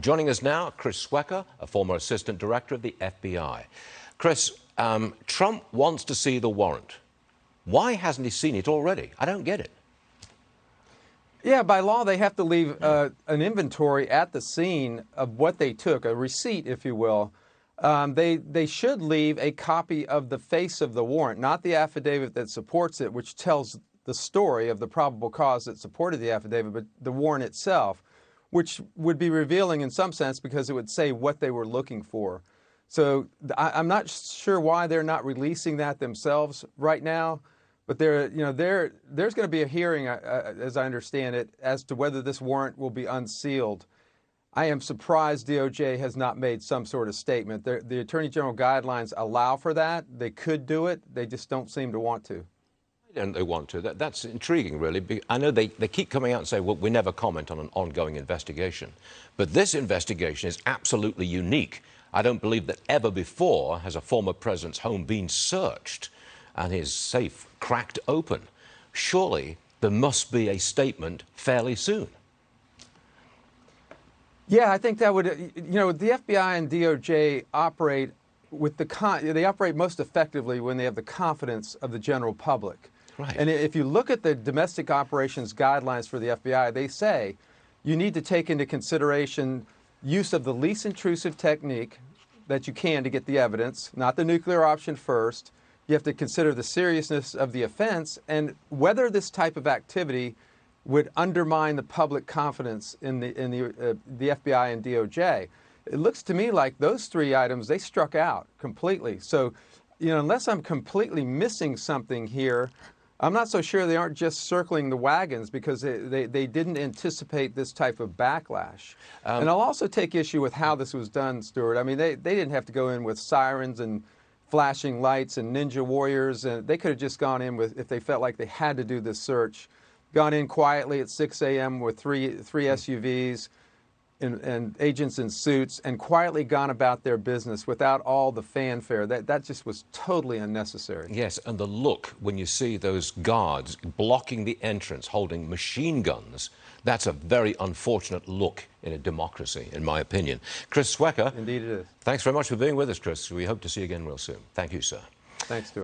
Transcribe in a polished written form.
Joining us now, Chris Swecker, a former assistant director of the FBI. Chris, Trump wants to see the warrant. Why hasn't he seen it already? I don't get it. Yeah, by law, they have to leave an inventory at the scene of what they took, a receipt, if you will. They should leave a copy of the face of the warrant, not the affidavit that supports it, which tells the story of the probable cause that supported the affidavit, but the warrant itself, which would be revealing in some sense because it would say what they were looking for. So I'm not sure why they're not releasing that themselves right now. But there's going to be a hearing, as I understand it, as to whether this warrant will be unsealed. I am surprised DOJ has not made some sort of statement. The Attorney General guidelines allow for that. They could do it. They just don't seem to want to. Why don't they want to? That's intriguing, really. I know they keep coming out and say, well, we never comment on an ongoing investigation. But this investigation is absolutely unique. I don't believe that ever before has a former president's home been searched and his safe cracked open. Surely there must be a statement fairly soon. Yeah, I think that would, the FBI and DOJ operate they operate most effectively when they have the confidence of the general public. Right. And if you look at the domestic operations guidelines for the FBI, they say you need to take into consideration use of the least intrusive technique that you can to get the evidence, not the nuclear option first. You have to consider the seriousness of the offense and whether this type of activity would undermine the public confidence in the FBI and DOJ. It looks to me like those three items, they struck out completely. So, unless I'm completely missing something here, I'm not so sure they aren't just circling the wagons because they didn't anticipate this type of backlash. And I'll also take issue with how this was done, Stuart. I mean, they didn't have to go in with sirens and flashing lights and ninja warriors, and they could have just gone in with, if they felt like they had to do this search, gone in quietly at 6 a.m. with three SUVs and agents in suits and quietly gone about their business without all the fanfare. That just was totally unnecessary. Yes, and the look when you see those guards blocking the entrance, holding machine guns, that's a very unfortunate look in a democracy, in my opinion. Chris Swecker. Indeed it is. Thanks very much for being with us, Chris. We hope to see you again real soon. Thank you, sir. Thanks, Stuart.